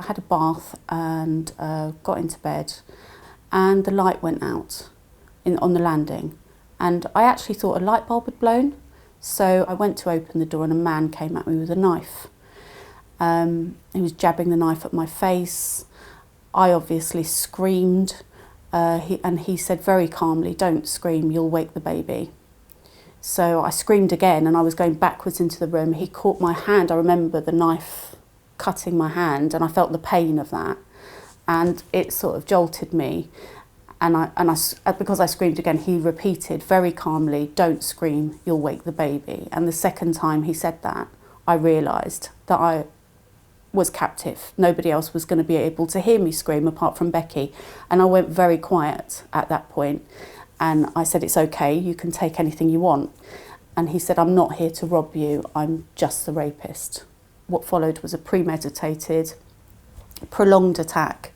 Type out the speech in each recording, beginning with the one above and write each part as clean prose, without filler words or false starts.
I had a bath and got into bed, and the light went out on the landing, and I actually thought a light bulb had blown. So I went to open the door and a man came at me with a knife. He was jabbing the knife at my face. I obviously screamed, and he said very calmly, "Don't scream, you'll wake the baby." So I screamed again, and I was going backwards into the room. He caught my hand. I remember the knife cutting my hand, and I felt the pain of that, and it sort of jolted me. And because I screamed again, he repeated very calmly, "Don't scream, you'll wake the baby." And the second time he said that, I realised that I was captive. Nobody else was going to be able to hear me scream apart from Becky. And I went very quiet at that point. And I said, "It's okay, you can take anything you want." And he said, "I'm not here to rob you, I'm just the rapist." What followed was a premeditated, prolonged attack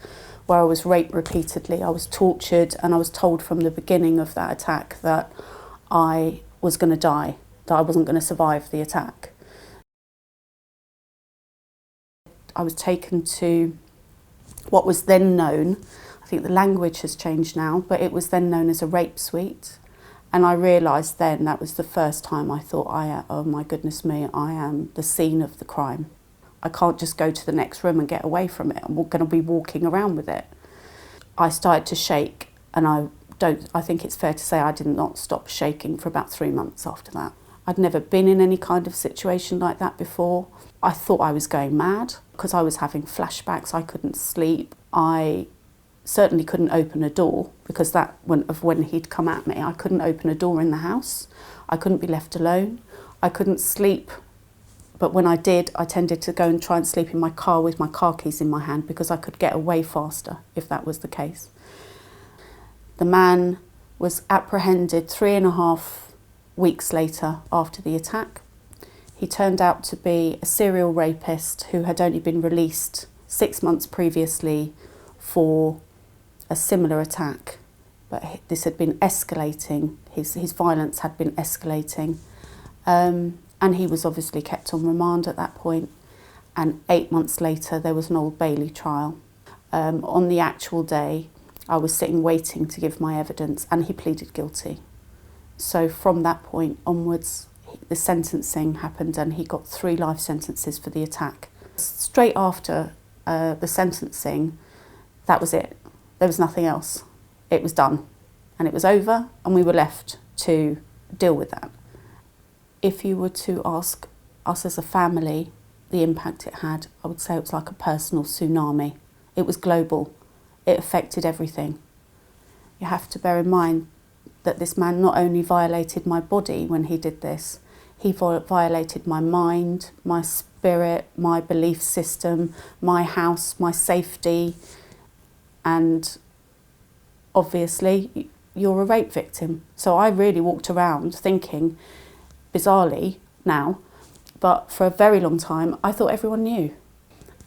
where I was raped repeatedly. I was tortured, and I was told from the beginning of that attack that I was going to die, that I wasn't going to survive the attack. I was taken to what was then known, I think the language has changed now, but it was then known as a rape suite. And I realised then that was the first time I thought, oh my goodness me, I am the scene of the crime. I can't just go to the next room and get away from it. I'm going to be walking around with it. I started to shake, and I think it's fair to say I did not stop shaking for about 3 months after that. I'd never been in any kind of situation like that before. I thought I was going mad because I was having flashbacks. I couldn't sleep. I certainly couldn't open a door because when he'd come at me. I couldn't open a door in the house. I couldn't be left alone. I couldn't sleep. But when I did, I tended to go and try and sleep in my car with my car keys in my hand because I could get away faster if that was the case. The man was apprehended 3.5 weeks later after the attack. He turned out to be a serial rapist who had only been released 6 months previously for a similar attack. But this had been escalating. His violence had been escalating. And he was obviously kept on remand at that point. And 8 months later, there was an Old Bailey trial. On the actual day, I was sitting waiting to give my evidence, and he pleaded guilty. So from that point onwards, the sentencing happened, and he got 3 life sentences for the attack. Straight after the sentencing, that was it. There was nothing else. It was done, and it was over, and we were left to deal with that. If you were to ask us as a family the impact it had, I would say it was like a personal tsunami. It was global. It affected everything. You have to bear in mind that this man not only violated my body when he did this, he violated my mind, my spirit, my belief system, my house, my safety, and obviously you're a rape victim. So I really walked around thinking, bizarrely now, but for a very long time, I thought everyone knew.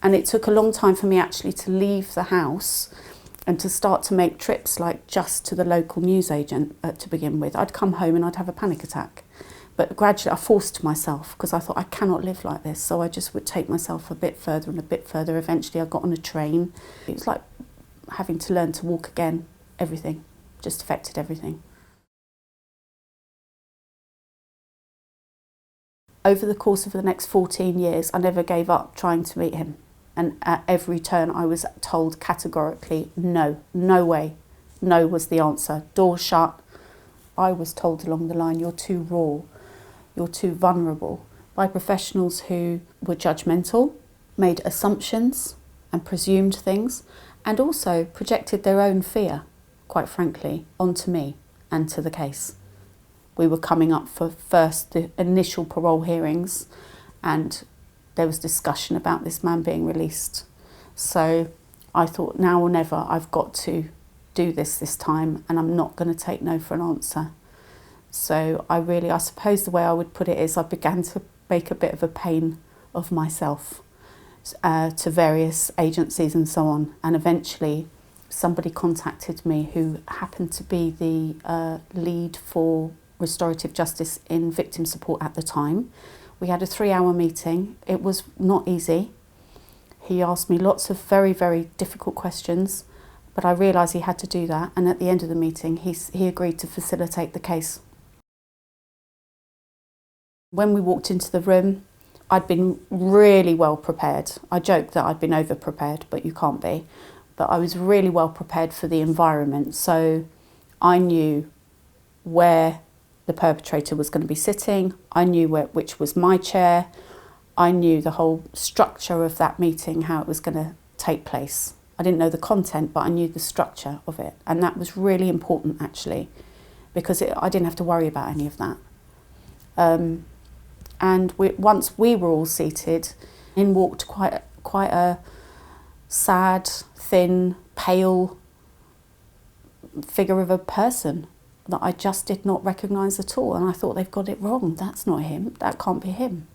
And it took a long time for me actually to leave the house and to start to make trips like just to the local newsagent to begin with. I'd come home and I'd have a panic attack. But gradually I forced myself because I thought I cannot live like this. So I just would take myself a bit further and a bit further. Eventually I got on a train. It was like having to learn to walk again. Everything just affected everything. Over the course of the next 14 years, I never gave up trying to meet him. And at every turn, I was told categorically, no, no way. No was the answer. Door shut. I was told along the line, you're too raw. You're too vulnerable. By professionals who were judgmental, made assumptions and presumed things, and also projected their own fear, quite frankly, onto me and to the case. We were coming up for the initial parole hearings, and there was discussion about this man being released. So I thought, now or never, I've got to do this time, and I'm not going to take no for an answer. So I suppose the way I would put it is I began to make a bit of a pain of myself to various agencies and so on. And eventually somebody contacted me who happened to be the lead for Restorative Justice in victim support at the time. We had a 3-hour meeting. It was not easy. He asked me lots of very, very difficult questions, but I realised he had to do that, and at the end of the meeting he agreed to facilitate the case. When we walked into the room, I'd been really well prepared. I joke that I'd been over prepared, but you can't be. But I was really well prepared for the environment, so I knew where the perpetrator was going to be sitting, I knew which was my chair, I knew the whole structure of that meeting, how it was going to take place. I didn't know the content, but I knew the structure of it, and that was really important actually, because I didn't have to worry about any of that. And once we were all seated, in walked quite a sad, thin, pale figure of a person that I just did not recognise at all. And I thought, they've got it wrong. That's not him. That can't be him.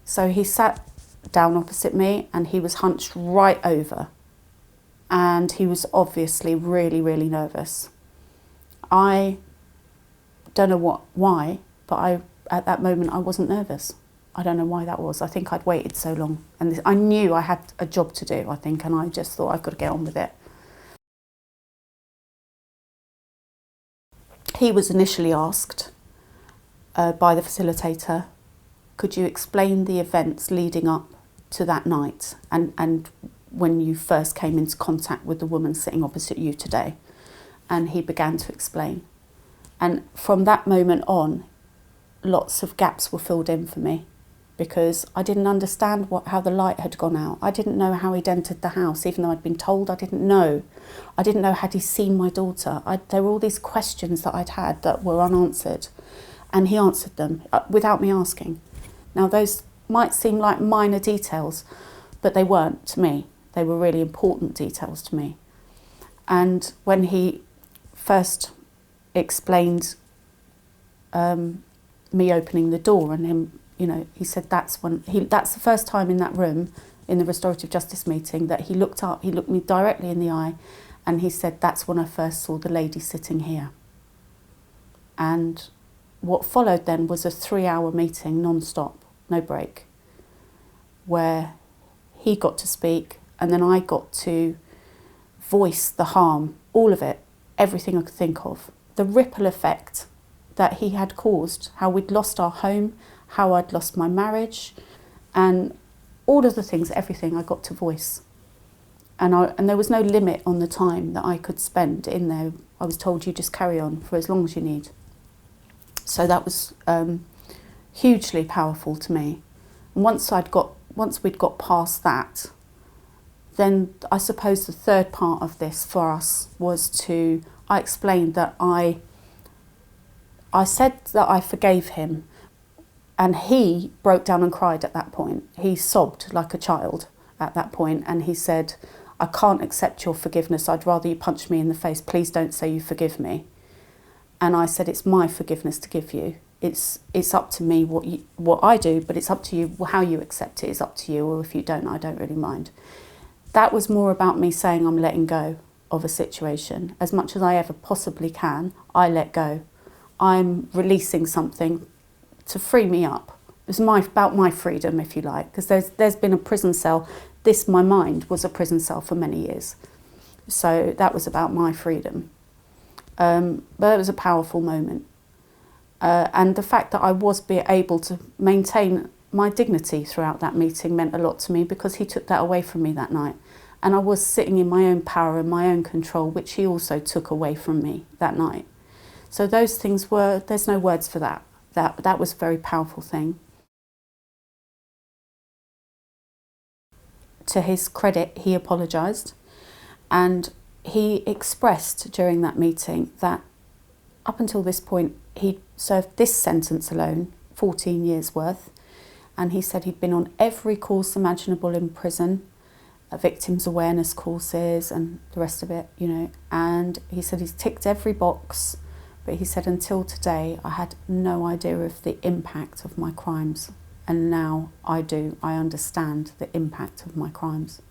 So he sat down opposite me and he was hunched right over. And he was obviously really, really nervous. I don't know why, but at that moment I wasn't nervous. I don't know why that was. I think I'd waited so long. And I knew I had a job to do, I think, and I just thought I've got to get on with it. He was initially asked by the facilitator, could you explain the events leading up to that night and when you first came into contact with the woman sitting opposite you today? And he began to explain. And from that moment on, lots of gaps were filled in for me, because I didn't understand how the light had gone out. I didn't know how he'd entered the house, even though I'd been told. I didn't know had he seen my daughter. There were all these questions that I'd had that were unanswered, and he answered them without me asking. Now those might seem like minor details, but they weren't to me. They were really important details to me. And when he first explained me opening the door and him, he said that's the first time in that room, in the Restorative Justice meeting, that he looked up, he looked me directly in the eye, and he said, that's when I first saw the lady sitting here. And what followed then was a 3-hour meeting, non-stop, no break, where he got to speak and then I got to voice the harm, all of it, everything I could think of, the ripple effect that he had caused, how we'd lost our home, how I'd lost my marriage, and all of the things, everything I got to voice. And there was no limit on the time that I could spend in there. I was told, you just carry on for as long as you need. So that was hugely powerful to me. And once we'd got past that, then I suppose the third part of this for us was I explained that I said that I forgave him, and he broke down and cried at that point. He sobbed like a child at that point, and he said, I can't accept your forgiveness. I'd rather you punch me in the face. Please don't say you forgive me. And I said, it's my forgiveness to give you. It's up to me what I do, but it's up to you how you accept it. It's up to you, or if you don't, I don't really mind. That was more about me saying I'm letting go of a situation. As much as I ever possibly can, I let go. I'm releasing something to free me up. It was about my freedom, if you like, because there's been a prison cell. My mind was a prison cell for many years. So that was about my freedom. But it was a powerful moment. And the fact that I was able to maintain my dignity throughout that meeting meant a lot to me, because he took that away from me that night. And I was sitting in my own power and my own control, which he also took away from me that night. So those things there's no words for that. That was a very powerful thing. To his credit, he apologised, and he expressed during that meeting that up until this point he'd served this sentence alone, 14 years worth, and he said he'd been on every course imaginable in prison, victims awareness courses and the rest of it, and he said he's ticked every box, but he said until today I had no idea of the impact of my crimes. And now I do. I understand the impact of my crimes.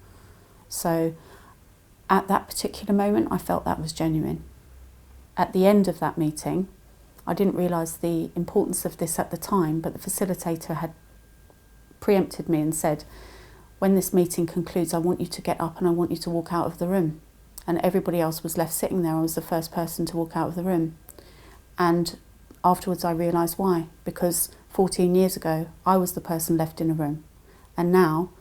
So at that particular moment, I felt that was genuine. At the end of that meeting, I didn't realise the importance of this at the time, but the facilitator had preempted me and said, when this meeting concludes, I want you to get up and I want you to walk out of the room. And everybody else was left sitting there. I was the first person to walk out of the room. And afterwards I realised why. Because 14 years ago, I was the person left in a room. And now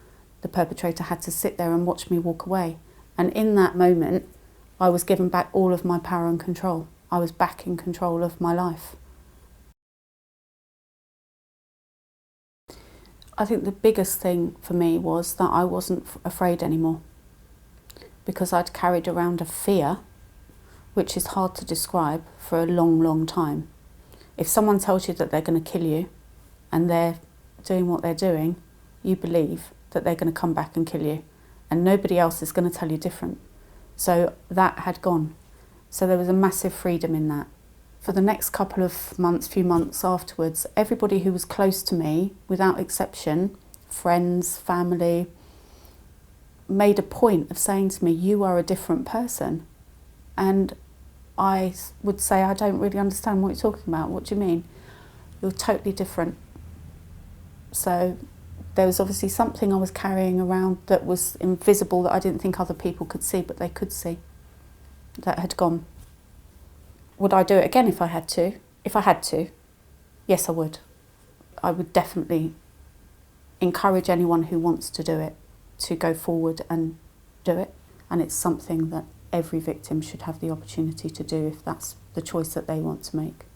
the perpetrator had to sit there and watch me walk away. And in that moment, I was given back all of my power and control. I was back in control of my life. I think the biggest thing for me was that I wasn't afraid anymore, because I'd carried around a fear, which is hard to describe, for a long, long time. If someone tells you that they're going to kill you and they're doing what they're doing, you believe that they're going to come back and kill you, and nobody else is going to tell you different. So that had gone. So there was a massive freedom in that. For the next couple of months, few months afterwards, everybody who was close to me, without exception, friends, family, made a point of saying to me, you are a different person. And I would say, I don't really understand what you're talking about. What do you mean? You're totally different. So there was obviously something I was carrying around that was invisible, that I didn't think other people could see, but they could see, that had gone. Would I do it again if I had to? If I had to, yes, I would. I would definitely encourage anyone who wants to do it to go forward and do it. And it's something that every victim should have the opportunity to do if that's the choice that they want to make.